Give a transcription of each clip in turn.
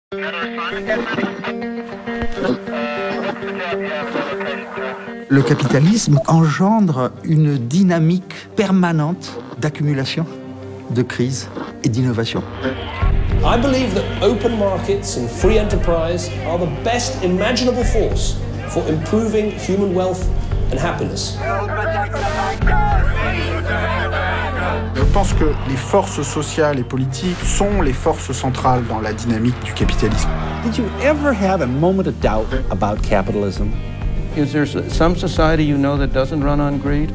Le capitalisme engendre une dynamique permanente d'accumulation, de crise et d'innovation. I believe that open markets and free enterprise are the best imaginable force for improving human wealth and happiness. Je pense que les forces sociales et politiques sont les forces centrales dans la dynamique du capitalisme. Did you ever have a moment of doubt about capitalism? Is there some society you know that doesn't run on greed?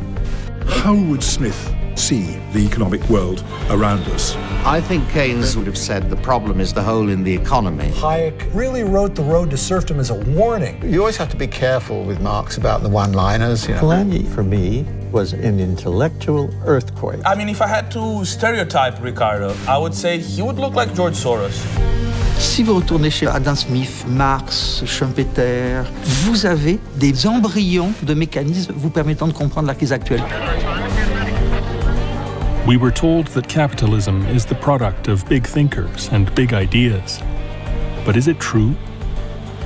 How would Smith see the economic world around us? I think Keynes would have said the problem is the hole in the economy. Hayek really wrote The Road to Serfdom as a warning. You always have to be careful with Marx about the one-liners. Polanyi, for me, was an intellectual earthquake. I mean, if I had to stereotype Ricardo, I would say he would look like George Soros. Si vous retournez chez Adam Smith, Marx, Schumpeter, vous avez des embryons de mécanismes vous permettant de comprendre la crise actuelle. We were told that capitalism is the product of big thinkers and big ideas. But is it true?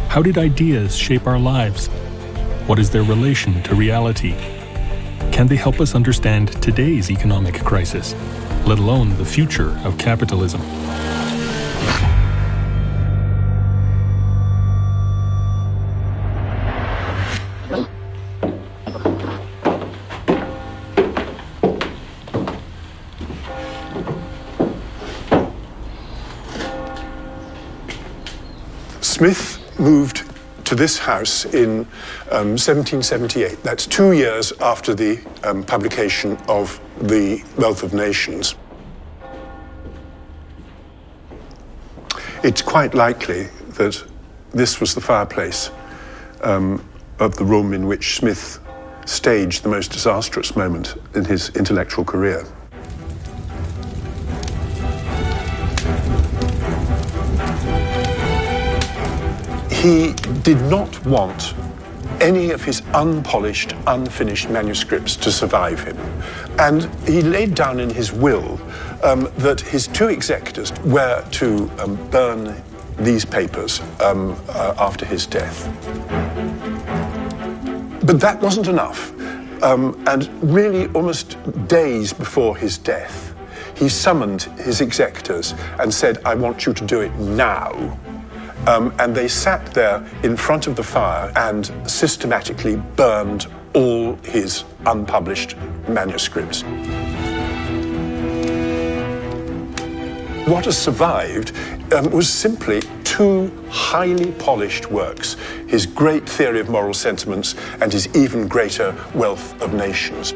How did ideas shape our lives? What is their relation to reality? Can they help us understand today's economic crisis, let alone the future of capitalism? Smith moved to this house in 1778. That's 2 years after the publication of The Wealth of Nations. It's quite likely that this was the fireplace of the room in which Smith staged the most disastrous moment in his intellectual career. He did not want any of his unpolished, unfinished manuscripts to survive him. And he laid down in his will that his 2 executors were to burn these papers after his death. But that wasn't enough. And really, almost days before his death, he summoned his executors and said, "I want you to do it now." And they sat there in front of the fire and systematically burned all his unpublished manuscripts. What has survived was simply 2 highly polished works, his great theory of moral sentiments and his even greater Wealth of Nations.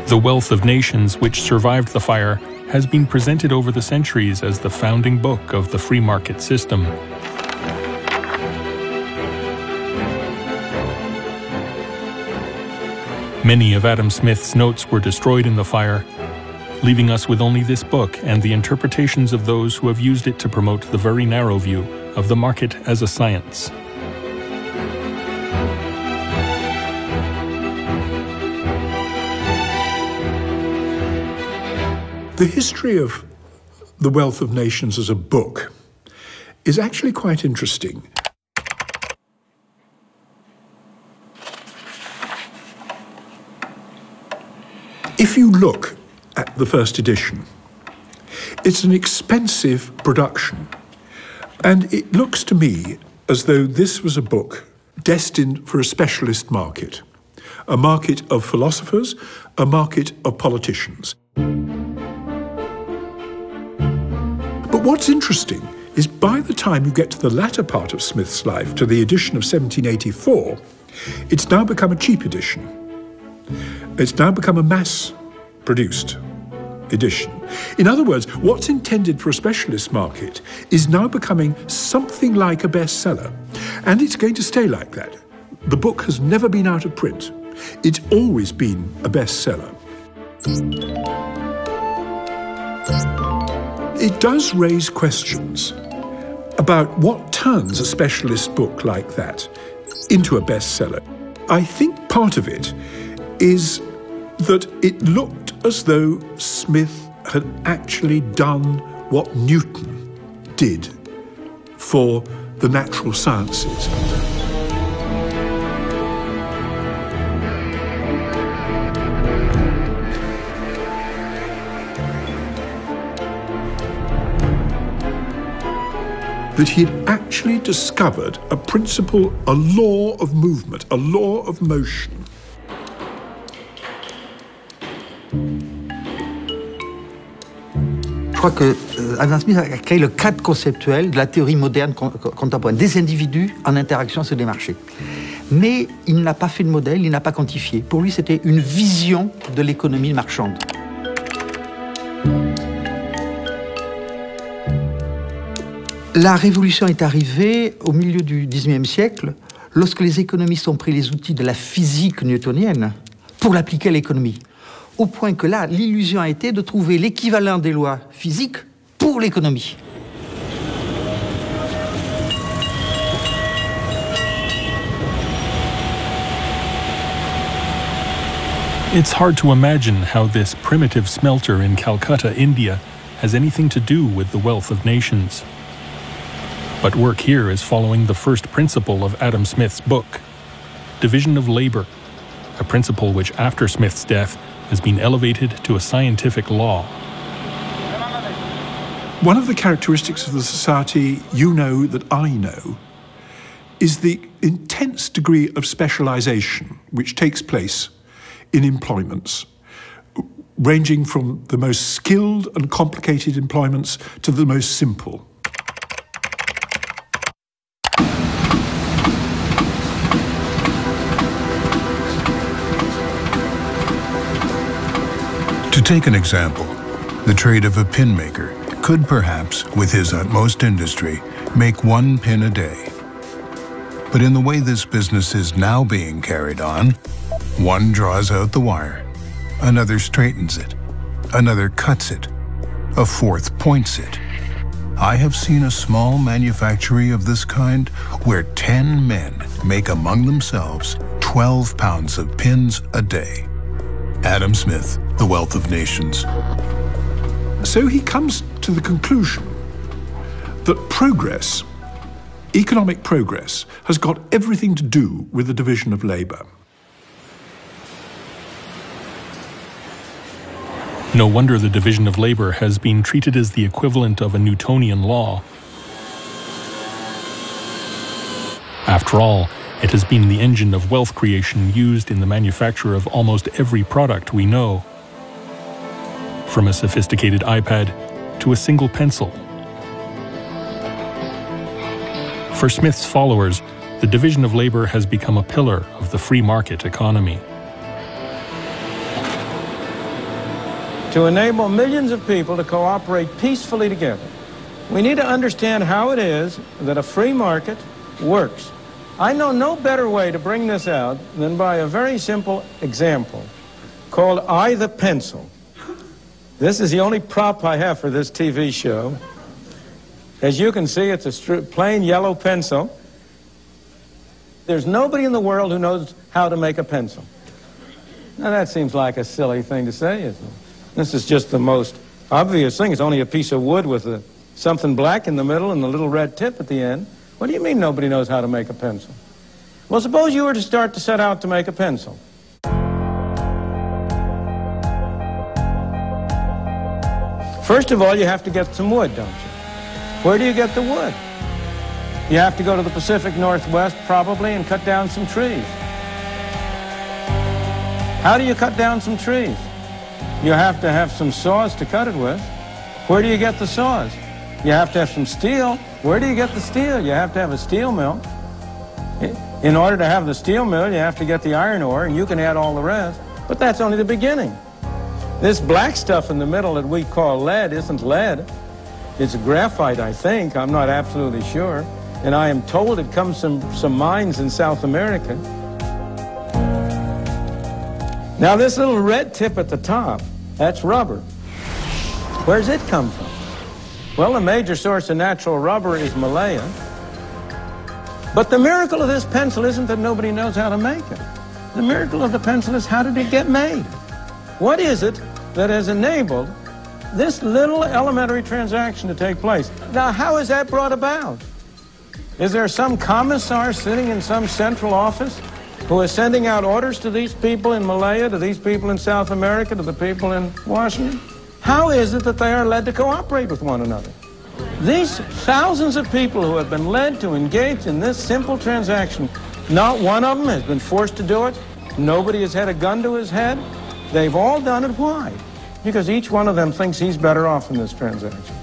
The Wealth of Nations, which survived the fire, has been presented over the centuries as the founding book of the free market system. Many of Adam Smith's notes were destroyed in the fire, leaving us with only this book and the interpretations of those who have used it to promote the very narrow view of the market as a science. The history of The Wealth of Nations as a book is actually quite interesting. If you look at the first edition, it's an expensive production, and it looks to me as though this was a book destined for a specialist market, a market of philosophers, a market of politicians. But what's interesting is by the time you get to the latter part of Smith's life, to the edition of 1784, it's now become a cheap edition. It's now become a mass-produced edition. In other words, what's intended for a specialist market is now becoming something like a bestseller. And it's going to stay like that. The book has never been out of print. It's always been a bestseller. It does raise questions about what turns a specialist book like that into a bestseller. I think part of it is that it looked as though Smith had actually done what Newton did for the natural sciences. That he had actually discovered a principle, a law of movement, a law of motion. Je crois que Adam Smith a créé le cadre conceptuel de la théorie moderne contemporaine, des individus en interaction sur des marchés. Mais il n'a pas fait de modèle, il n'a pas quantifié. Pour lui, c'était une vision de l'économie marchande. La révolution est arrivée au milieu du XIXe siècle, lorsque les économistes ont pris les outils de la physique newtonienne pour l'appliquer à l'économie. Au point que là, l'illusion a été de trouver l'équivalent des lois physiques pour l'économie. It's hard to imagine how this primitive smelter in Calcutta, India, has anything to do with the wealth of nations. But work here is following the first principle of Adam Smith's book, division of labor, a principle which after Smith's death has been elevated to a scientific law. One of the characteristics of the society you know that I know is the intense degree of specialization which takes place in employments, ranging from the most skilled and complicated employments to the most simple. To take an example, the trade of a pin maker could perhaps, with his utmost industry, make 1 pin a day. But in the way this business is now being carried on, one draws out the wire, another straightens it, another cuts it, a fourth points it. I have seen a small manufactory of this kind where 10 men make among themselves 12 pounds of pins a day. Adam Smith, The Wealth of Nations. So he comes to the conclusion that progress, economic progress, has got everything to do with the division of labor. No wonder the division of labor has been treated as the equivalent of a Newtonian law. After all, it has been the engine of wealth creation used in the manufacture of almost every product we know. From a sophisticated iPad to a single pencil. For Smith's followers, the division of labor has become a pillar of the free market economy. To enable millions of people to cooperate peacefully together, we need to understand how it is that a free market works. I know no better way to bring this out than by a very simple example called I the Pencil. This is the only prop I have for this TV show. As you can see, it's a plain yellow pencil. There's nobody in the world who knows how to make a pencil. Now that seems like a silly thing to say, isn't it? This is just the most obvious thing. It's only a piece of wood with something black in the middle and a little red tip at the end. What do you mean nobody knows how to make a pencil? Well, suppose you were to start to set out to make a pencil. First of all, you have to get some wood, don't you? Where do you get the wood? You have to go to the Pacific Northwest, probably, and cut down some trees. How do you cut down some trees? You have to have some saws to cut it with. Where do you get the saws? You have to have some steel. Where do you get the steel? You have to have a steel mill. In order to have the steel mill, you have to get the iron ore, and you can add all the rest. But that's only the beginning. This black stuff in the middle that we call lead isn't lead. It's graphite, I think. I'm not absolutely sure. And I am told it comes from some mines in South America. Now, this little red tip at the top, that's rubber. Where's it come from? Well, the major source of natural rubber is Malaya. But the miracle of this pencil isn't that nobody knows how to make it. The miracle of the pencil is how did it get made? What is it that has enabled this little elementary transaction to take place. Now, how is that brought about? Is there some commissar sitting in some central office who is sending out orders to these people in Malaya, to these people in South America, to the people in Washington? How is it that they are led to cooperate with one another? These thousands of people who have been led to engage in this simple transaction, not one of them has been forced to do it. Nobody has had a gun to his head. They've all done it. Why? Because each one of them thinks he's better off in this transaction.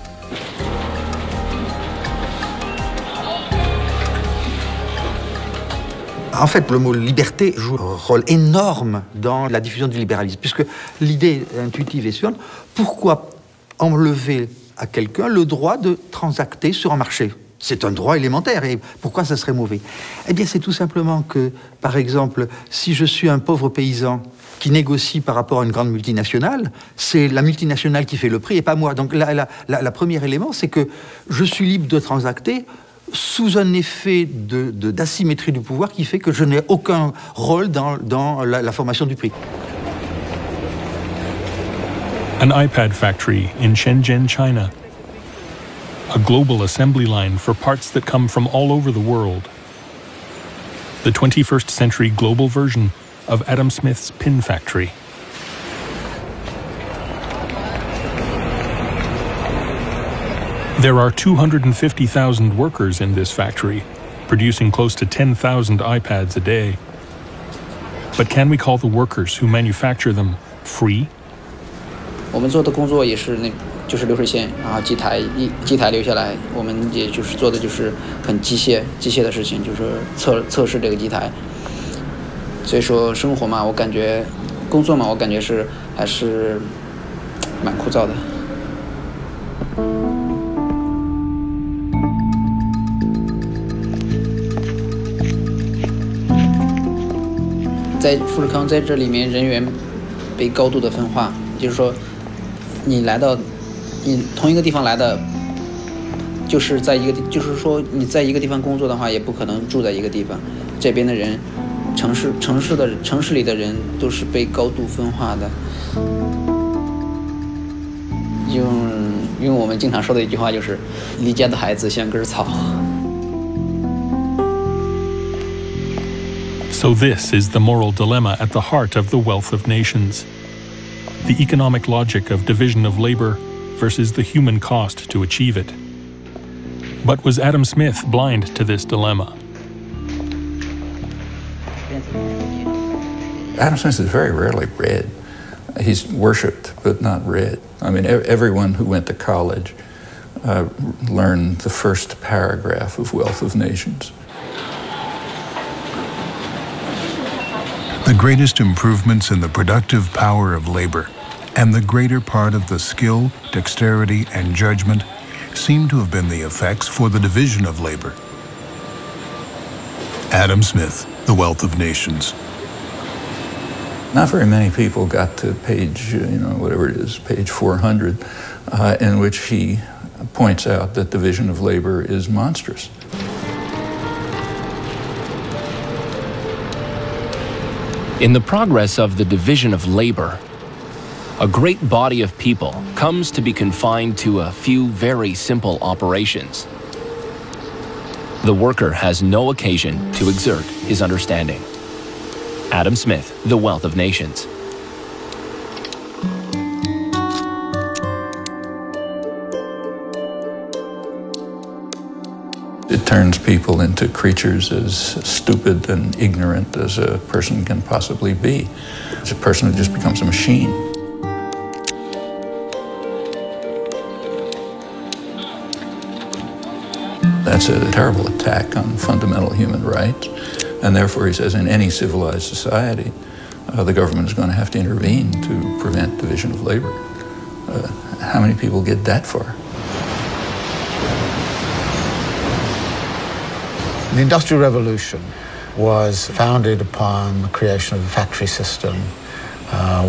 En fait, le mot liberté joue un rôle énorme dans la diffusion du libéralisme, puisque l'idée intuitive est suivante: pourquoi enlever à quelqu'un le droit de transacter sur un marché? C'est un droit élémentaire, et pourquoi ça serait mauvais? Eh bien, c'est tout simplement que, par exemple, si je suis un pauvre paysan qui négocie par rapport à une grande multinationale, c'est la multinationale qui fait le prix et pas moi. Donc, la premier élément, c'est que je suis libre de transacter sous un effet d'asymétrie du pouvoir qui fait que je n'ai aucun rôle dans la formation du prix. An iPad factory in Shenzhen, China. A global assembly line for parts that come from all over the world. The 21st century global version of Adam Smith's pin factory. There are 250,000 workers in this factory, producing close to 10,000 iPads a day. But can we call the workers who manufacture them free? 我们做的工作也是就是流水线，然后机台留下来，我们也就是做的就是很机械的事情，就是测试这个机台。所以说生活嘛，我感觉工作嘛，我感觉还是蛮枯燥的。在富士康在这里面人员被高度的分化，就是说你同一个地方来的，就是说你在一个地方工作的话，也不可能住在一个地方。这边的人，城市里的人都是被高度分化的。用我们经常说的一句话就是“离家的孩子像根草”。So this is the moral dilemma at the heart of the wealth of nations. The economic logic of division of labor versus the human cost to achieve it. But was Adam Smith blind to this dilemma? Adam Smith is very rarely read. He's worshipped, but not read. I mean, everyone who went to college learned the first paragraph of Wealth of Nations. The greatest improvements in the productive power of labor and the greater part of the skill, dexterity, and judgment seem to have been the effects for the division of labor. Adam Smith, The Wealth of Nations. Not very many people got to page, whatever it is, page 400, in which he points out that division of labor is monstrous. In the progress of the division of labor, a great body of people comes to be confined to a few very simple operations. The worker has no occasion to exert his understanding. Adam Smith, The Wealth of Nations. It turns people into creatures as stupid and ignorant as a person can possibly be. It's a person who just becomes a machine. That's a terrible attack on fundamental human rights. And therefore, he says, in any civilized society, the government is going to have to intervene to prevent division of labor. How many people get that far? The Industrial Revolution was founded upon the creation of a factory system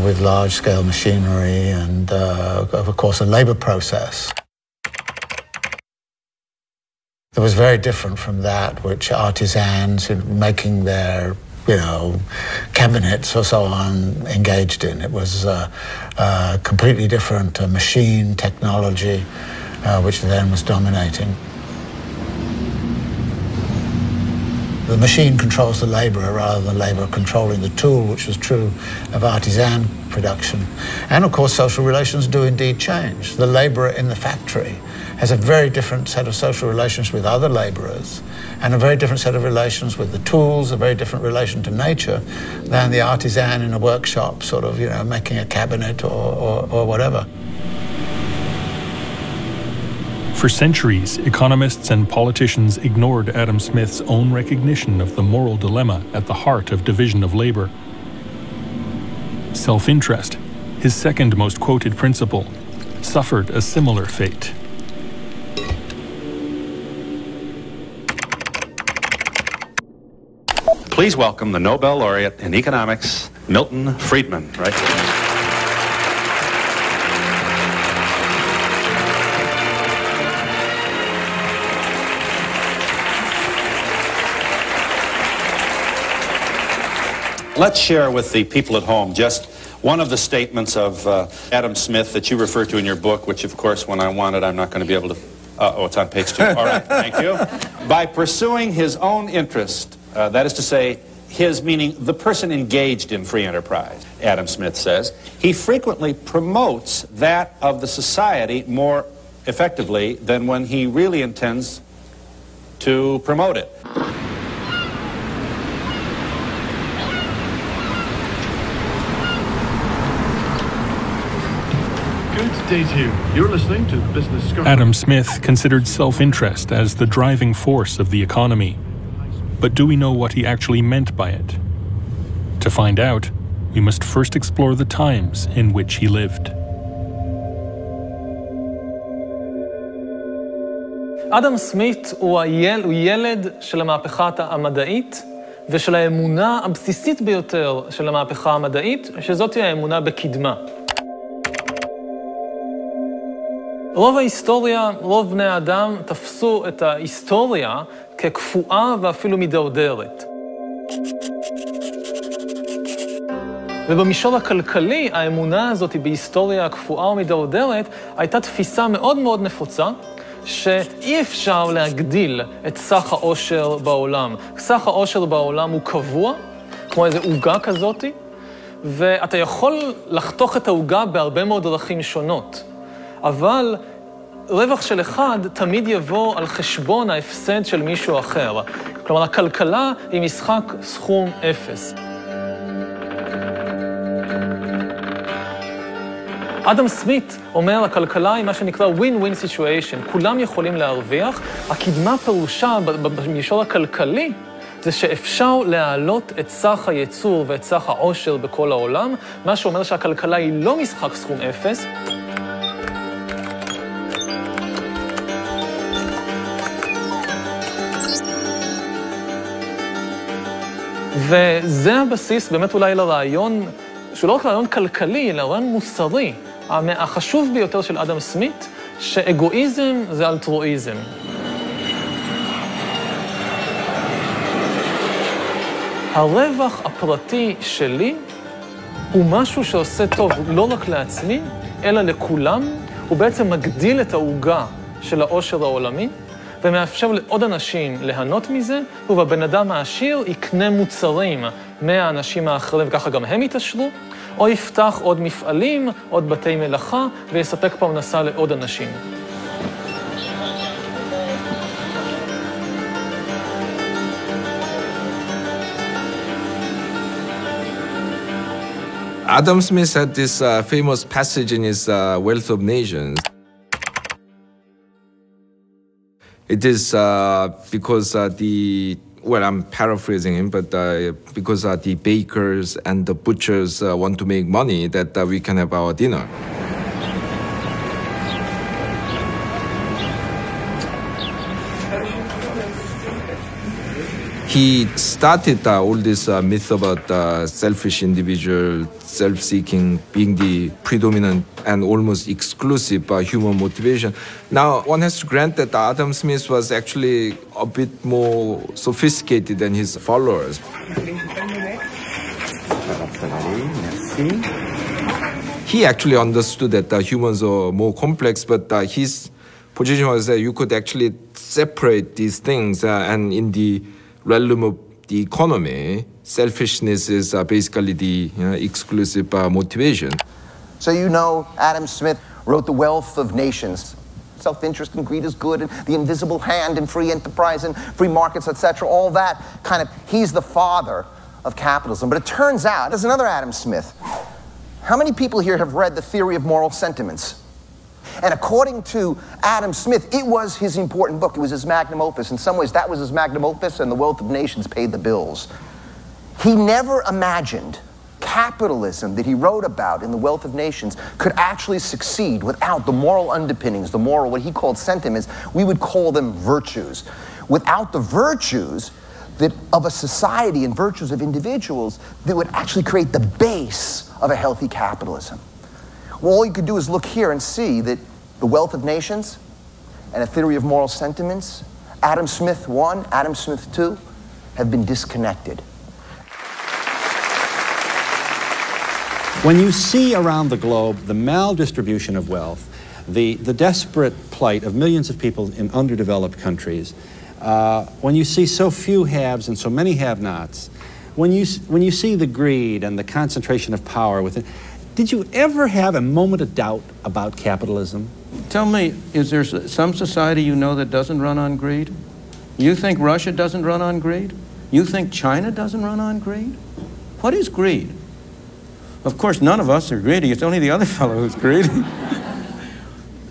with large-scale machinery and, of course, a labor process. It was very different from that which artisans making their cabinets or so on engaged in. It was a completely different machine technology, which then was dominating. The machine controls the labourer rather than the labourer controlling the tool, which was true of artisan production. And of course, social relations do indeed change. The labourer in the factory has a very different set of social relations with other labourers and a very different set of relations with the tools, a very different relation to nature than the artisan in a workshop, sort of, making a cabinet or whatever. For centuries, economists and politicians ignored Adam Smith's own recognition of the moral dilemma at the heart of division of labor. Self-interest, his second most quoted principle, suffered a similar fate. Please welcome the Nobel laureate in economics, Milton Friedman, right? Let's share with the people at home just one of the statements of Adam Smith that you refer to in your book, which, of course, when I want it, I'm not going to be able to... oh, it's on page 2. All right, thank you. By pursuing his own interest, that is to say, his meaning the person engaged in free enterprise, Adam Smith says, he frequently promotes that of the society more effectively than when he really intends to promote it. Day 2. You're listening to Business Scotland. Adam Smith considered self-interest as the driving force of the economy. But do we know what he actually meant by it? To find out, we must first explore the times in which he lived. אדם סמית הוא ילד של המהפכה המדעית ושל האמונה הבסיסית ביותר של המהפכה המדעית, שזאת היא האמונה בקדמה. רוב ההיסטוריה, רוב בני האדם תפסו את ההיסטוריה כקפואה ואפילו מדרדרת. ובמישור הכלכלי, האמונה הזאת בהיסטוריה הקפואה ומדרדרת הייתה תפיסה מאוד מאוד נפוצה, שאי אפשר להגדיל את סך העושר בעולם. סך העושר בעולם הוא קבוע, כמו איזו עוגה כזאת, ואתה יכול לחתוך את העוגה בהרבה מאוד דרכים שונות. אבל רווח של אחד תמיד יבוא על חשבון ההפסד של מישהו אחר. כלומר, הכלכלה היא משחק סכום אפס. אדם סמית אומר, הכלכלה היא מה שנקרא win-win situation. כולם יכולים להרוויח. הקדמה פירושה במישור הכלכלי זה שאפשר להעלות את סך הייצור ואת סך העושר בכל העולם, מה שאומר שהכלכלה היא לא משחק סכום אפס. וזה הבסיס באמת אולי לרעיון, שהוא לא רק רעיון כלכלי, אלא רעיון מוסרי, החשוב ביותר של אדם סמית, שאגואיזם זה אלטרואיזם. הרווח הפרטי שלי הוא משהו שעושה טוב לא רק לעצמי, אלא לכולם, הוא בעצם מגדיל את העוגה של העושר העולמי, ומאפשר לעוד אנשים ליהנות מזה, ובבן אדם העשיר יקנה מוצרים מהאנשים האחרים, וככה גם הם יתעשרו, או יפתח עוד מפעלים, עוד בתי מלאכה, ויספק פרנסה לעוד אנשים. Adam Smith had this famous passage in his Wealth of Nations. It is because well, I'm paraphrasing him, but because the bakers and the butchers want to make money, that we can have our dinner. He started all this myth about selfish individual, self-seeking being the predominant and almost exclusive human motivation. Now, one has to grant that Adam Smith was actually a bit more sophisticated than his followers. See? He actually understood that humans are more complex, but his position was that you could actually separate these things, and in the realm of the economy, selfishness is basically the exclusive motivation. So you know Adam Smith wrote The Wealth of Nations. Self-interest and greed is good, and the invisible hand and free enterprise and free markets, etc. All that kind of, he's the father of capitalism. But it turns out, there's another Adam Smith. How many people here have read The Theory of Moral Sentiments? And according to Adam Smith, it was his important book. It was his magnum opus. In some ways, that was his magnum opus, and The Wealth of Nations paid the bills. He never imagined capitalism that he wrote about in The Wealth of Nations could actually succeed without the moral underpinnings, the moral, what he called sentiments. We would call them virtues. Without the virtues of a society and virtues of individuals that would actually create the base of a healthy capitalism. Well, all you could do is look here and see that The Wealth of Nations and A Theory of Moral Sentiments, Adam Smith 1, Adam Smith 2, have been disconnected. When you see around the globe the maldistribution of wealth, the desperate plight of millions of people in underdeveloped countries, when you see so few haves and so many have-nots, when you see the greed and the concentration of power within, did you ever have a moment of doubt about capitalism? Tell me, is there some society you know that doesn't run on greed? You think Russia doesn't run on greed? You think China doesn't run on greed? What is greed? Of course, none of us are greedy. It's only the other fellow who's greedy.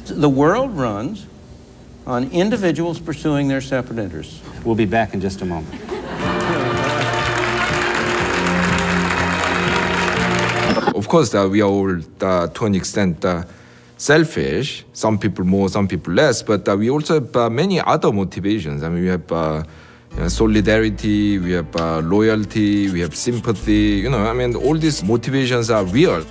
The world runs on individuals pursuing their separate interests. We'll be back in just a moment. Of course, we are all, to an extent, selfish. Some people more, some people less. But we also have many other motivations. I mean, we have solidarity, we have loyalty, we have sympathy. You know, I mean, all these motivations are real.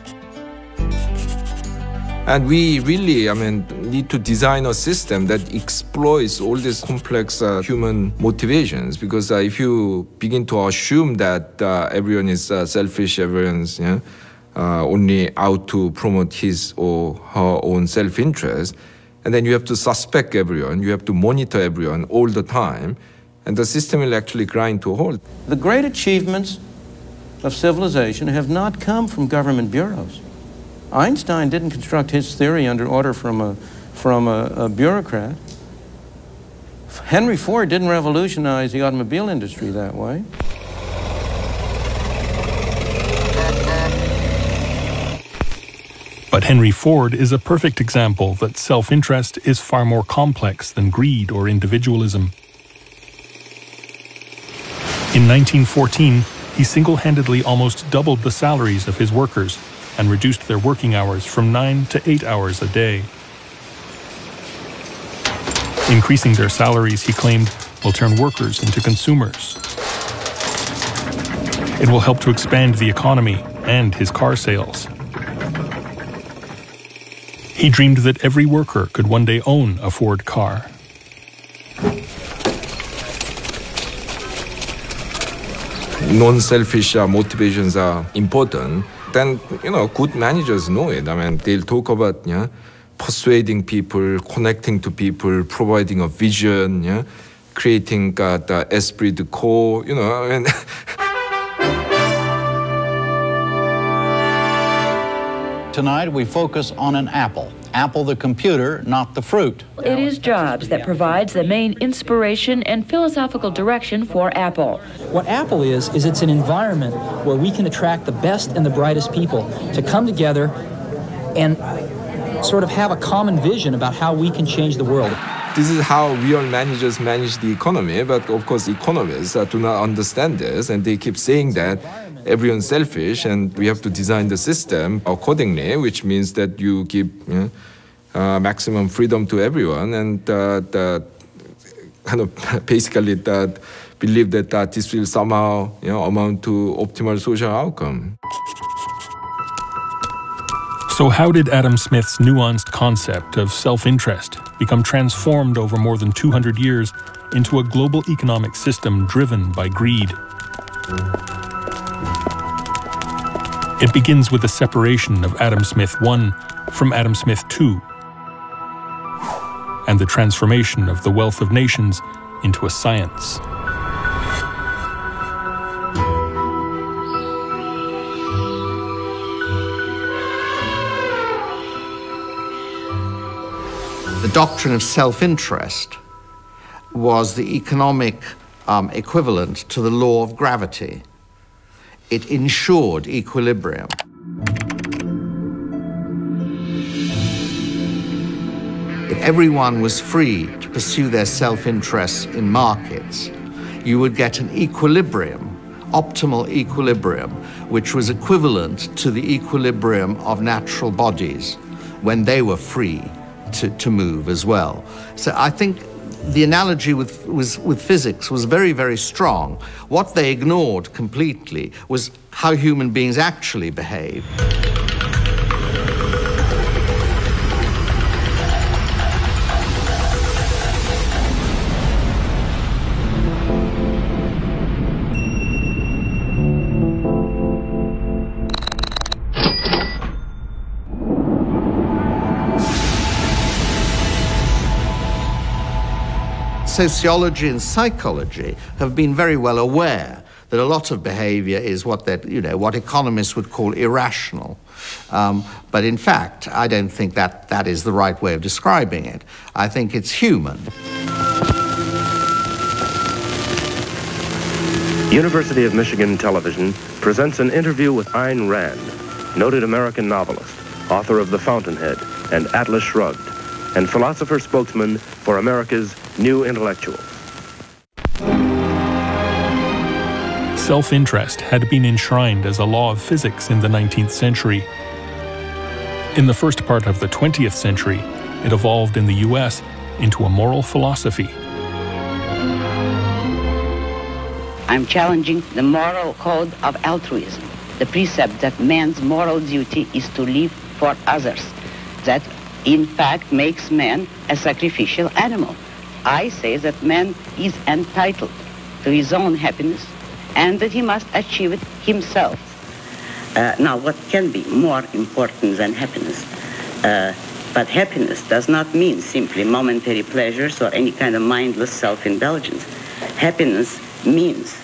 And we really, I mean, need to design a system that exploits all these complex human motivations. Because if you begin to assume that everyone is selfish, everyone's only out to promote his or her own self-interest, and then you have to suspect everyone, you have to monitor everyone all the time, and the system will actually grind to a halt. The great achievements of civilization have not come from government bureaus. Einstein didn't construct his theory under order from a bureaucrat. Henry Ford didn't revolutionize the automobile industry that way. But Henry Ford is a perfect example that self-interest is far more complex than greed or individualism. In 1914, he single-handedly almost doubled the salaries of his workers and reduced their working hours from 9 to 8 hours a day. Increasing their salaries, he claimed, will turn workers into consumers. It will help to expand the economy and his car sales. He dreamed that every worker could one day own a Ford car. Non-selfish motivations are important. Then, good managers know it. I mean, they'll talk about persuading people, connecting to people, providing a vision, creating the esprit de corps, I mean. Tonight, we focus on an apple. Apple the computer, not the fruit. It is Jobs that provides the main inspiration and philosophical direction for Apple. What Apple is it's an environment where we can attract the best and the brightest people to come together and sort of have a common vision about how we can change the world. This is how real managers manage the economy, but of course economists do not understand this, and they keep saying that everyone's selfish and we have to design the system accordingly, which means that you give maximum freedom to everyone, and kind of basically believe that this will somehow amount to optimal social outcome. So how did Adam Smith's nuanced concept of self-interest become transformed over more than 200 years into a global economic system driven by greed? It begins with the separation of Adam Smith I from Adam Smith II, and the transformation of the wealth of nations into a science. The doctrine of self-interest was the economic equivalent to the law of gravity. It ensured equilibrium. If everyone was free to pursue their self-interests in markets, you would get an equilibrium, optimal equilibrium, which was equivalent to the equilibrium of natural bodies when they were free to move as well. So I think the analogy with physics was very, very strong. What they ignored completely was how human beings actually behave. Sociology and psychology have been very well aware that a lot of behavior is what economists would call irrational. But in fact, I don't think that is the right way of describing it. I think it's human. University of Michigan Television presents an interview with Ayn Rand, noted American novelist, author of The Fountainhead and Atlas Shrugged, and philosopher spokesman for America's New Intellectuals. Self-interest had been enshrined as a law of physics in the 19th century. In the first part of the 20th century, it evolved in the US into a moral philosophy. I'm challenging the moral code of altruism, the precept that man's moral duty is to live for others, that in fact makes man a sacrificial animal. I say that man is entitled to his own happiness and that he must achieve it himself. Now, what can be more important than happiness? But happiness does not mean simply momentary pleasures or any kind of mindless self-indulgence. Happiness means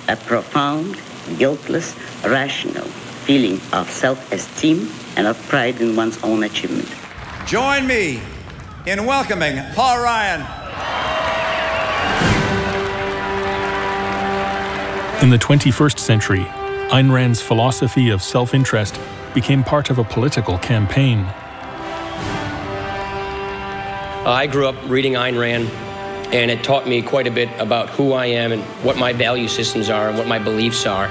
a profound, guiltless, rational feeling of self-esteem and of pride in one's own achievement. Join me in welcoming Paul Ryan. In the 21st century, Ayn Rand's philosophy of self-interest became part of a political campaign. I grew up reading Ayn Rand, and it taught me quite a bit about who I am and what my value systems are and what my beliefs are.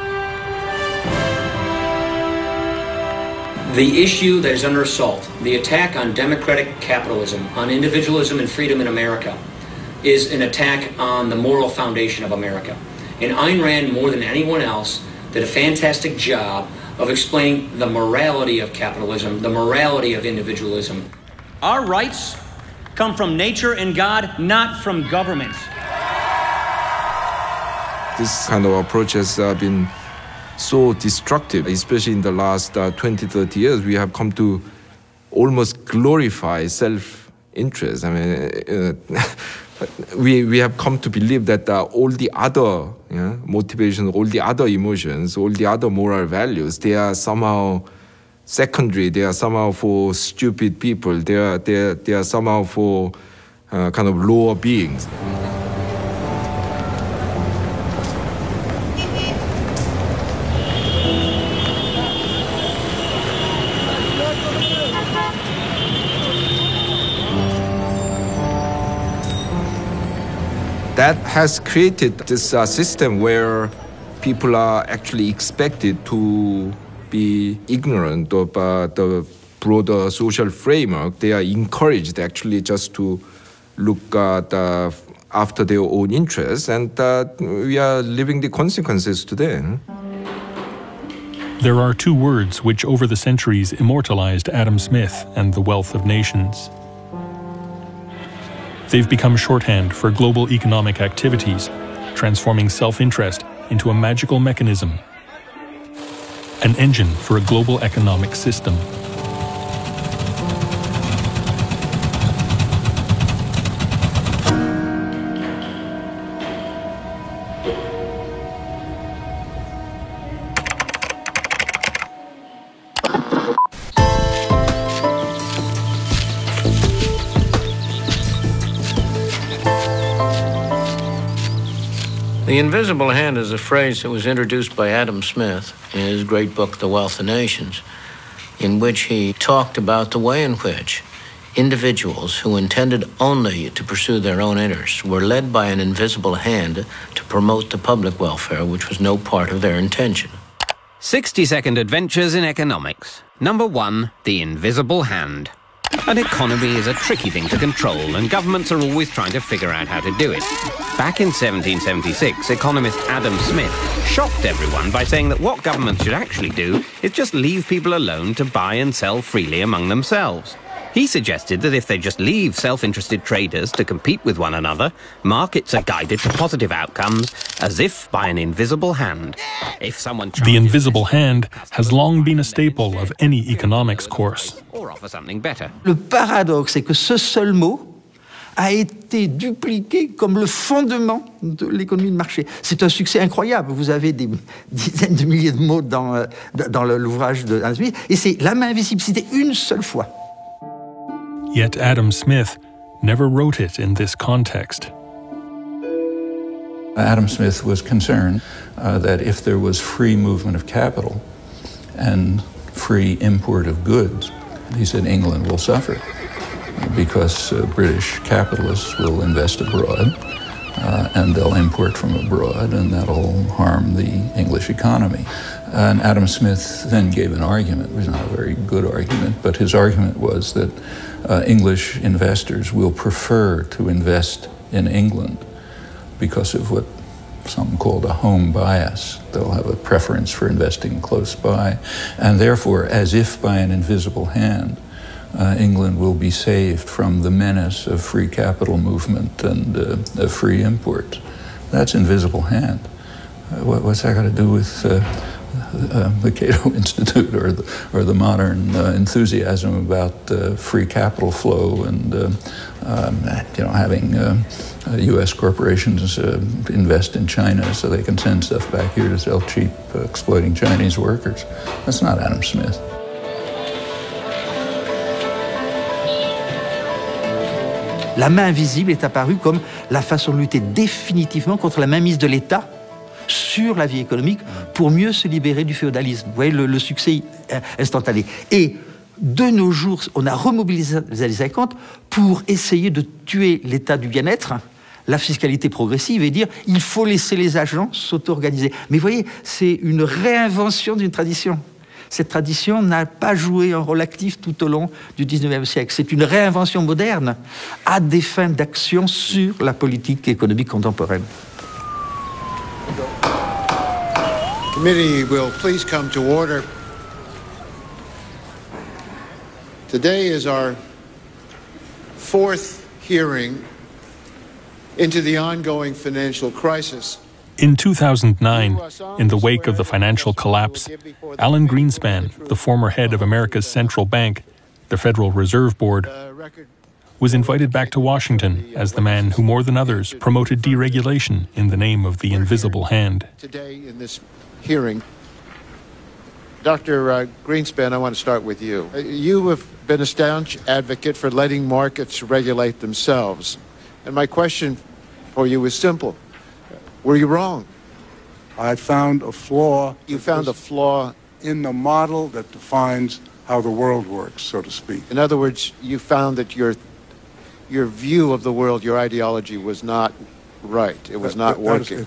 The issue that is under assault, the attack on democratic capitalism, on individualism and freedom in America, is an attack on the moral foundation of America. And Ayn Rand, more than anyone else, did a fantastic job of explaining the morality of capitalism, the morality of individualism. Our rights come from nature and God, not from governments. This kind of approach has been so destructive, especially in the last 20, 30 years. We have come to almost glorify self-interest. I mean, we have come to believe that all the other motivations, all the other emotions, all the other moral values, they are somehow secondary. They are somehow for stupid people. They are somehow for kind of lower beings. That has created this system where people are actually expected to be ignorant of the broader social framework. They are encouraged actually just to look after their own interests, and we are living the consequences today. There are two words which over the centuries immortalized Adam Smith and the Wealth of Nations. They've become shorthand for global economic activities, transforming self-interest into a magical mechanism. an engine for a global economic system. The invisible hand is a phrase that was introduced by Adam Smith in his great book, The Wealth of Nations, in which he talked about the way in which individuals who intended only to pursue their own interests were led by an invisible hand to promote the public welfare, which was no part of their intention. 60-second adventures in economics. Number 1, the invisible hand. An economy is a tricky thing to control, and governments are always trying to figure out how to do it. Back in 1776, economist Adam Smith shocked everyone by saying that what governments should actually do is just leave people alone to buy and sell freely among themselves. He suggested that if they just leave self-interested traders to compete with one another, markets are guided to positive outcomes as if by an invisible hand. If someone The invisible hand has long been a staple of any economics course. or offer something better. Le paradoxe, c'est que ce seul mot a été dupliqué comme le fondement de l'économie de marché. C'est un succès incroyable. Vous avez des dizaines de milliers de mots dans l'ouvrage de Adam Smith, et c'est la main invisible, cité une seule fois. Yet Adam Smith never wrote it in this context. Adam Smith was concerned that if there was free movement of capital and free import of goods, he said England will suffer because British capitalists will invest abroad and they'll import from abroad, and that'll harm the English economy. And Adam Smith then gave an argument. It was not a very good argument, but his argument was that English investors will prefer to invest in England because of what some called a home bias. They'll have a preference for investing close by, and therefore, as if by an invisible hand, England will be saved from the menace of free capital movement and of free import. That's invisible hand. What's that got to do with the Cato Institute or the modern enthusiasm about free capital flow and having U.S. corporations invest in China so they can send stuff back here to sell cheap, exploiting Chinese workers? That's not Adam Smith. La main invisible est apparue comme la façon de lutter définitivement contre la mainmise de l'État sur la vie économique pour mieux se libérer du féodalisme. Vous voyez, le succès instantané. Et de nos jours, on a remobilisé les années 50 pour essayer de tuer l'état du bien-être, la fiscalité progressive, et dire il faut laisser les agents s'auto-organiser. Mais vous voyez, c'est une réinvention d'une tradition. Cette tradition n'a pas joué un rôle actif tout au long du XIXe siècle. C'est une réinvention moderne à des fins d'action sur la politique économique contemporaine. Committee will please come to order. Today is our fourth hearing into the ongoing financial crisis. In 2009, in the wake of the financial collapse, Alan Greenspan, the former head of America's central bank, the Federal Reserve Board, was invited back to Washington as the man who, more than others, promoted deregulation in the name of the invisible hand. Today in this hearing, Dr. Greenspan, I want to start with you. You have been a staunch advocate for letting markets regulate themselves. And my question for you is simple. Were you wrong? I found a flaw. You found a flaw in the model that defines how the world works, so to speak. In other words, you found that your view of the world, your ideology was not right. It was not working.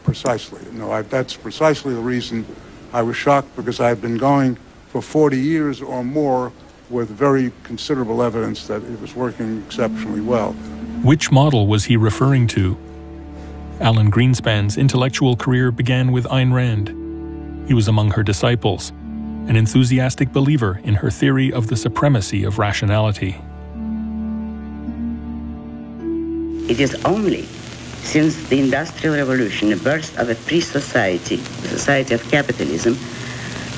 Precisely. No, that's precisely the reason I was shocked, because I've been going for 40 years or more with very considerable evidence that it was working exceptionally well. Which model was he referring to? Alan Greenspan's intellectual career began with Ayn Rand. He was among her disciples, an enthusiastic believer in her theory of the supremacy of rationality. It is only since the Industrial Revolution, the birth of a free society, the society of capitalism,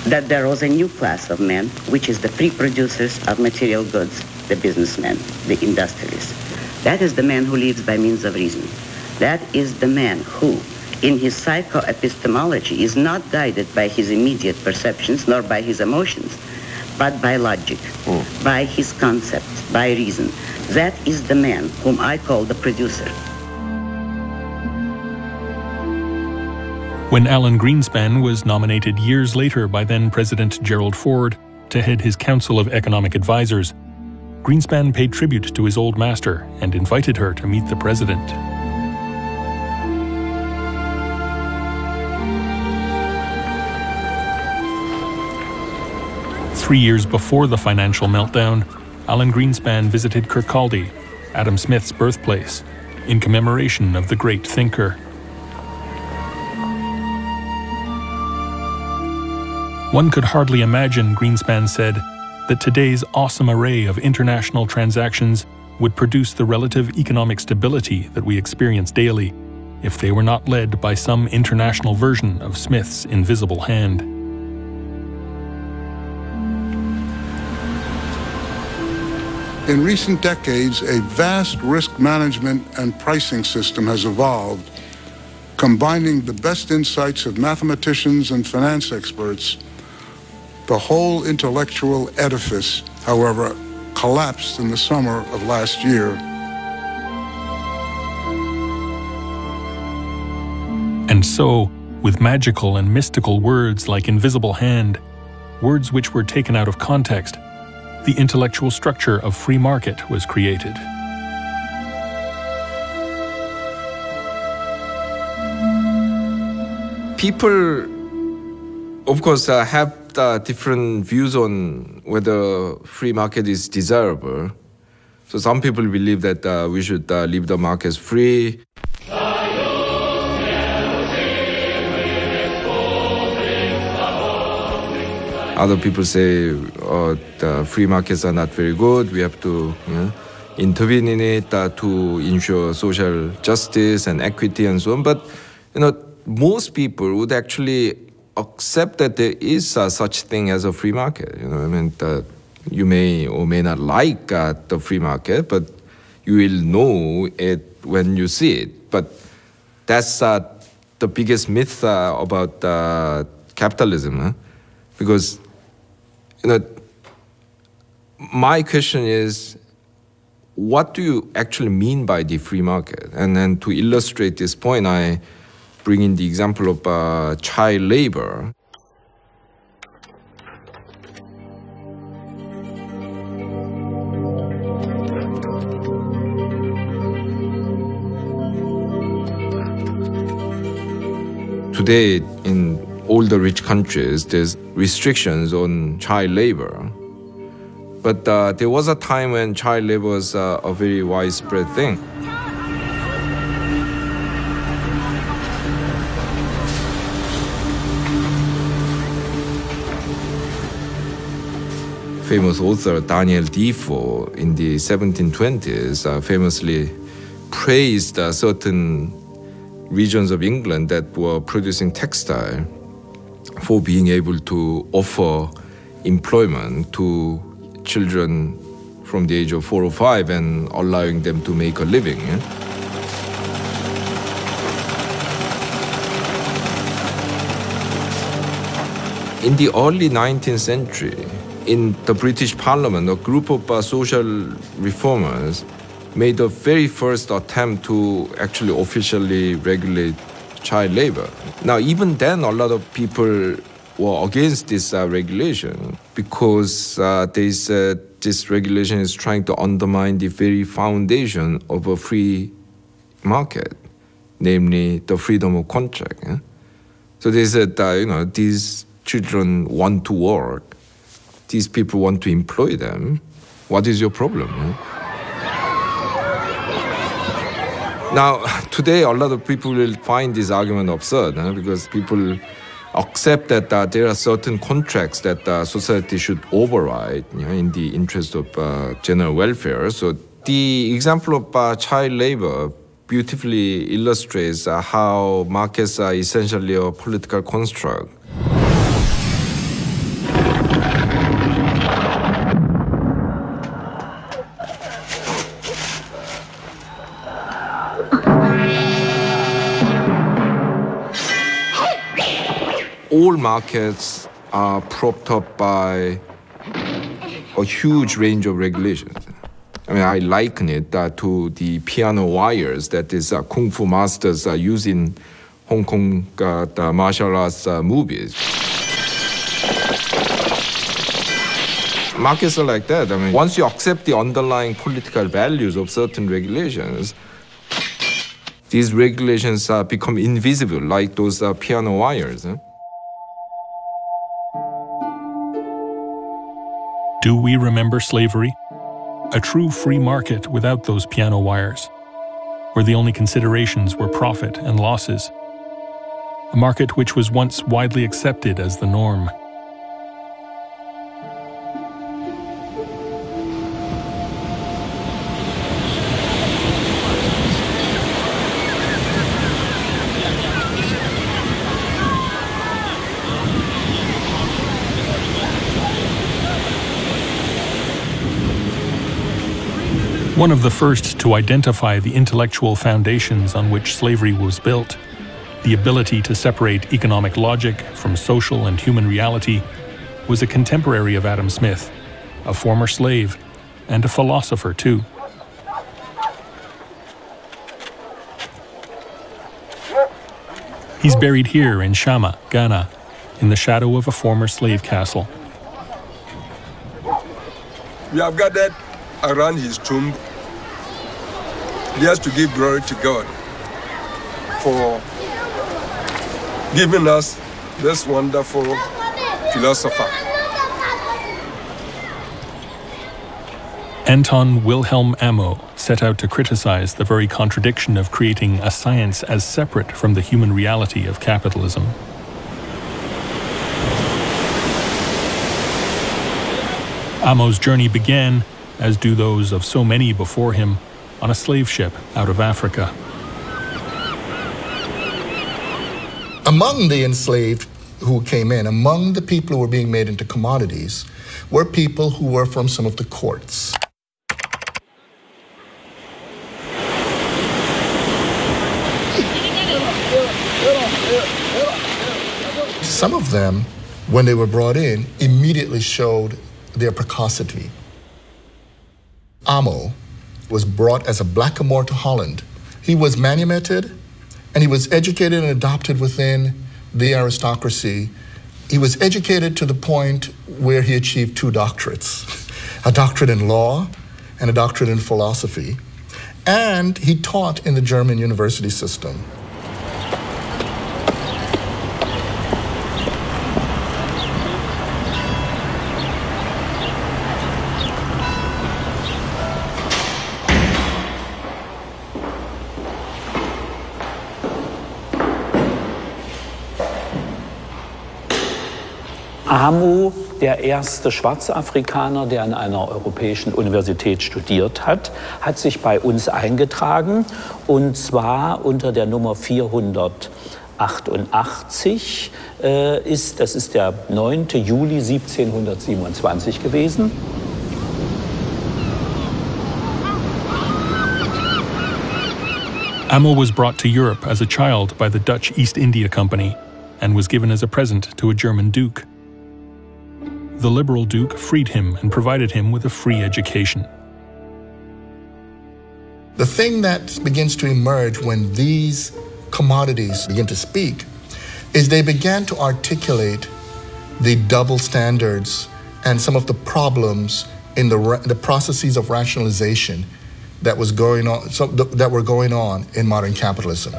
that there was a new class of men, which is the pre-producers of material goods, the businessmen, the industrialists. That is the man who lives by means of reason. That is the man who, in his psychoepistemology, is not guided by his immediate perceptions nor by his emotions, but by logic, by his concepts, by reason. That is the man whom I call the producer. When Alan Greenspan was nominated years later by then-President Gerald Ford to head his Council of Economic Advisors, Greenspan paid tribute to his old master and invited her to meet the president. Three years before the financial meltdown, Alan Greenspan visited Kirkcaldy, Adam Smith's birthplace, in commemoration of the great thinker. One could hardly imagine, Greenspan said, that today's awesome array of international transactions would produce the relative economic stability that we experience daily if they were not led by some international version of Smith's invisible hand. In recent decades, a vast risk management and pricing system has evolved, combining the best insights of mathematicians and finance experts. The whole intellectual edifice, however, collapsed in the summer of last year. And so, with magical and mystical words like invisible hand, words which were taken out of context, the intellectual structure of free market was created. People, of course, have different views on whether free market is desirable. So some people believe that we should leave the markets free. Other people say the free markets are not very good. We have to intervene in it to ensure social justice and equity and so on. But most people would actually accept that there is such thing as a free market. You may or may not like the free market, but you will know it when you see it. But that's the biggest myth about capitalism, because my question is, what do you actually mean by the free market? And then to illustrate this point, I bring in the example of child labor. Today, in all the rich countries, there's restrictions on child labor. But there was a time when child labor was a very widespread thing. Famous author Daniel Defoe in the 1720s famously praised certain regions of England that were producing textile for being able to offer employment to children from the age of 4 or 5 and allowing them to make a living. In the early 19th century, in the British Parliament, a group of social reformers made the very first attempt to actually officially regulate child labor. Now, even then, a lot of people were against this regulation because they said this regulation is trying to undermine the very foundation of a free market, namely the freedom of contract. So they said, these children want to work. These people want to employ them. What is your problem? Now, today, a lot of people will find this argument absurd because people accept that there are certain contracts that society should override in the interest of general welfare. So the example of child labor beautifully illustrates how markets are essentially a political construct. all markets are propped up by a huge range of regulations. I mean, I liken it to the piano wires that these kung fu masters are using Hong Kong the martial arts movies. Markets are like that. I mean, once you accept the underlying political values of certain regulations, these regulations become invisible, like those piano wires. Do we remember slavery? A true free market without those piano wires, where the only considerations were profit and losses. A market which was once widely accepted as the norm. One of the first to identify the intellectual foundations on which slavery was built, the ability to separate economic logic from social and human reality, was a contemporary of Adam Smith, a former slave, and a philosopher too. He's buried here in Shama, Ghana, in the shadow of a former slave castle. We have gathered around his tomb just to give glory to God for giving us this wonderful philosopher. Anton Wilhelm Amo set out to criticize the very contradiction of creating a science as separate from the human reality of capitalism. Amo's journey began, as do those of so many before him, on a slave ship out of Africa. Among the enslaved who came in, among the people who were being made into commodities, were people who were from some of the courts. Some of them, when they were brought in, immediately showed their precocity. Amo was brought as a blackamoor to Holland. He was manumitted, and he was educated and adopted within the aristocracy. He was educated to the point where he achieved 2 doctorates, a doctorate in law and a doctorate in philosophy. And he taught in the German university system. Amo, der erste schwarze Afrikaner, der an einer europäischen Universität studiert hat, hat sich bei uns eingetragen, und zwar unter der Nummer 488. Das ist der 9. Juli 1727 gewesen. Amo was brought to Europe as a child by the Dutch East India Company and was given as a present to a German duke. The liberal duke freed him and provided him with a free education. The thing that begins to emerge when these commodities begin to speak is they began to articulate the double standards and some of the problems in the processes of rationalization that was going on, that were going on in modern capitalism.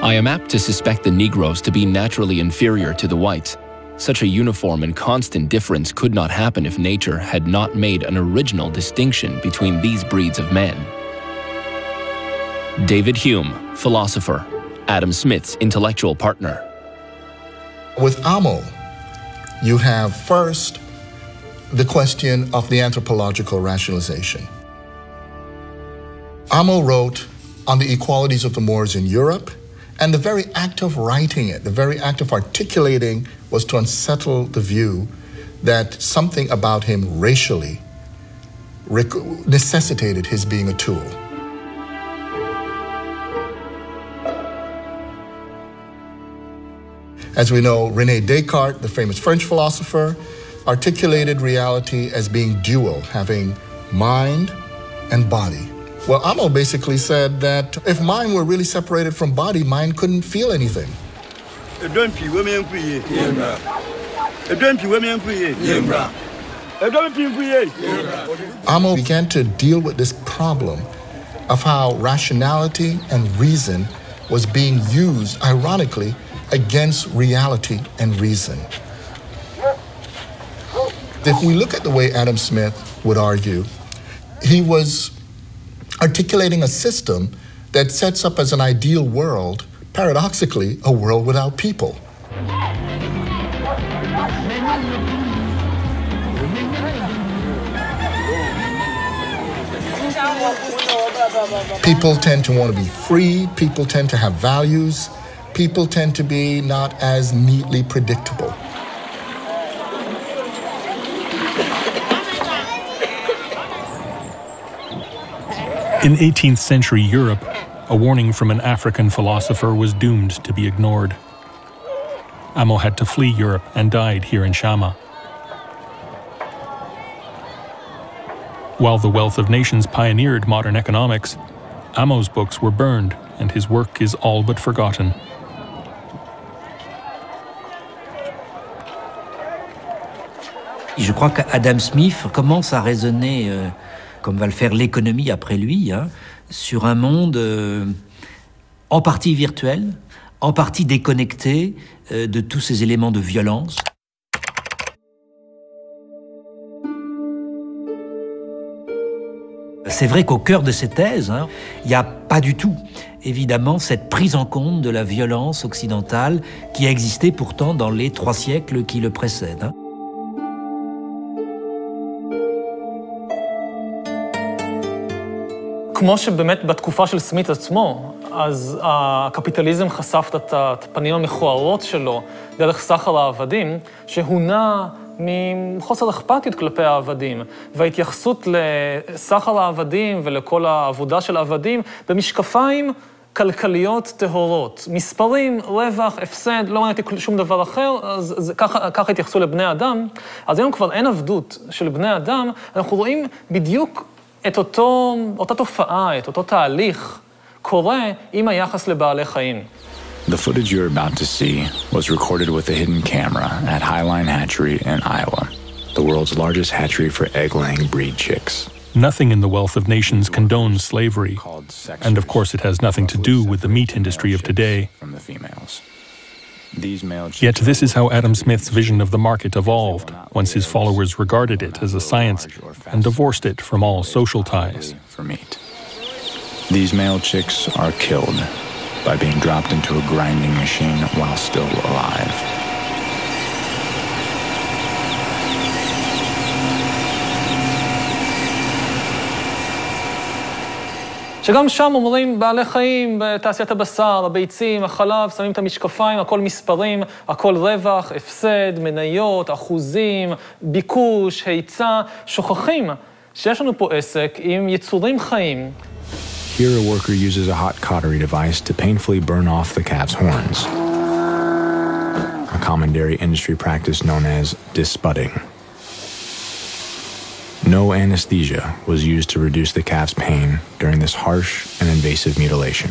I am apt to suspect the Negroes to be naturally inferior to the whites. Such a uniform and constant difference could not happen if nature had not made an original distinction between these breeds of men. David Hume, philosopher, Adam Smith's intellectual partner. With Amo, you have first the question of the anthropological rationalization. Amo wrote on the equalities of the Moors in Europe, and the very act of writing it, the very act of articulating, was to unsettle the view that something about him racially necessitated his being a tool. As we know, René Descartes, the famous French philosopher, articulated reality as being dual, having mind and body. Well, Amo basically said that if mind were really separated from body, mind couldn't feel anything. Amo began to deal with this problem of how rationality and reason was being used, ironically, against reality and reason. If we look at the way Adam Smith would argue, he was articulating a system that sets up as an ideal world, paradoxically, a world without people. People tend to want to be free, people tend to have values, people tend to be not as neatly predictable. In 18th century Europe, a warning from an African philosopher was doomed to be ignored. Amo had to flee Europe and died here in Shama. While The Wealth of Nations pioneered modern economics, Amo's books were burned and his work is all but forgotten. Je crois qu'Adam Smith commence à raisonner, comme va le faire l'économie après lui, sur un monde en partie virtuel, en partie déconnecté de tous ces éléments de violence. C'est vrai qu'au cœur de ces thèses, il n'y a pas du tout, évidemment, cette prise en compte de la violence occidentale qui a existé pourtant dans les 3 siècles qui le précèdent. כמו שבאמת בתקופה של סמית עצמו, אז הקפיטליזם חשף את הפנים המכוערות שלו דרך סחר העבדים, שהונע מחוסר אכפתיות כלפי העבדים, וההתייחסות לסחר העבדים ולכל העבודה של העבדים במשקפיים כלכליות טהורות. מספרים, רווח, הפסד, לא מעניין אותי שום דבר אחר, אז ככה התייחסו לבני אדם. אז היום כבר אין עבדות של בני אדם, אנחנו רואים בדיוק את אותה תופעה, את אותו תהליך, קורה עם היחס לבעלי חיים. The footage you're about to see was recorded with a hidden camera at Highline Hatchery in Iowa, the world's largest hatchery for egg-laying breed chicks. Nothing in The Wealth of Nations condones slavery, and of course it has nothing to do with the meat industry of today. Yet this is how Adam Smith's vision of the market evolved once his followers regarded it as a science and divorced it from all social ties. These male chicks are killed by being dropped into a grinding machine while still alive. שגם שם אומרים בעלי חיים בתעשיית הבשר, הביצים, החלב, שמים את המשקפיים, הכל מספרים, הכל רווח, הפסד, מניות, אחוזים, ביקוש, היצע, שוכחים שיש לנו פה עסק עם יצורים חיים. Here a worker uses a hot cautery device to painfully burn off the calf's horns, a common dairy industry practice known as disbudding. No anesthesia was used to reduce the calf's pain during this harsh and invasive mutilation.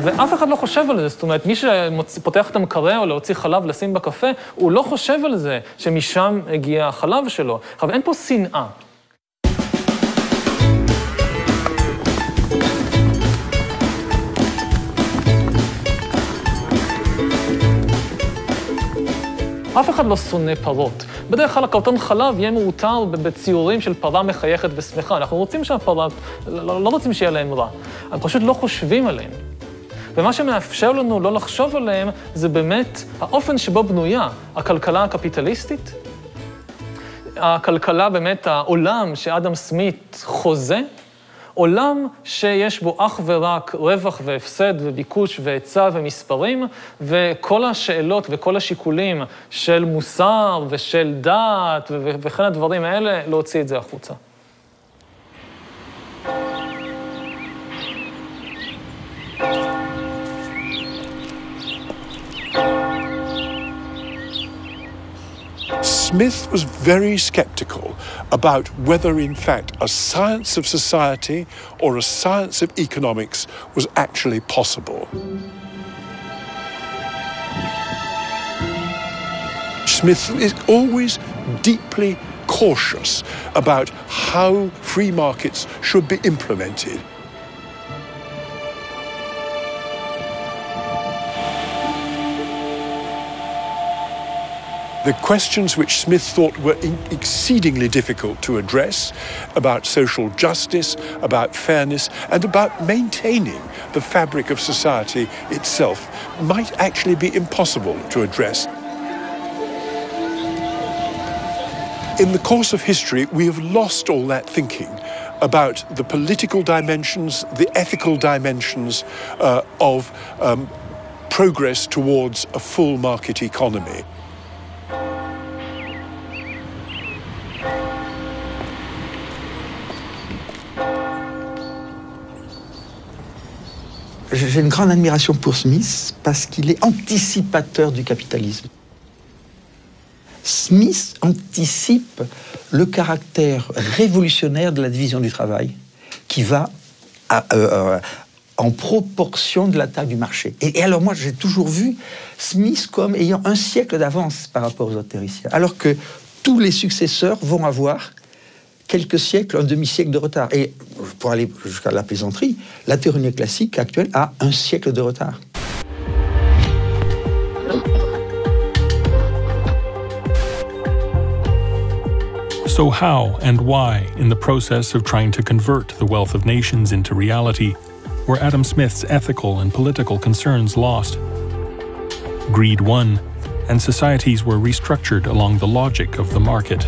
ואף אחד לא חושב על זה, זאת אומרת, מי שפותח את המקרר או להוציא חלב לשים בקפה, הוא לא חושב על זה שמשם הגיע החלב שלו. אבל אין פה שנאה. אף אחד לא שונא פרות. בדרך כלל הקרטון חלב יהיה מאותר בציורים של פרה מחייכת ושמחה. אנחנו רוצים שהפרה, לא רוצים שיהיה להם רע. הם פשוט לא חושבים עליהם. ומה שמאפשר לנו לא לחשוב עליהם זה באמת האופן שבו בנויה הכלכלה הקפיטליסטית. הכלכלה באמת, העולם שאדם סמית חוזה, עולם שיש בו אך ורק רווח והפסד וביקוש והיצע ומספרים, וכל השאלות וכל השיקולים של מוסר ושל דת וכן הדברים האלה, להוציא את זה החוצה. Smith was very skeptical about whether, in fact, a science of society or a science of economics was actually possible. Smith is always deeply cautious about how free markets should be implemented. The questions which Smith thought were exceedingly difficult to address about social justice, about fairness, and about maintaining the fabric of society itself might actually be impossible to address. In the course of history, we have lost all that thinking about the political dimensions, the ethical dimensions of progress towards a full market economy. J'ai une grande admiration pour Smith parce qu'il est anticipateur du capitalisme. Smith anticipe le caractère révolutionnaire de la division du travail qui va en proportion de la taille du marché. Et alors moi, j'ai toujours vu Smith comme ayant un siècle d'avance par rapport aux autres théoriciens, alors que tous les successeurs vont avoir quelques siècles, un demi-siècle de retard. Et pour aller jusqu'à la plaisanterie, la théorie néoclassique actuelle a un siècle de retard. So how and why, in the process of trying to convert the wealth of nations into reality, were Adam Smith's ethical and political concerns lost? Greed won, and societies were restructured along the logic of the market.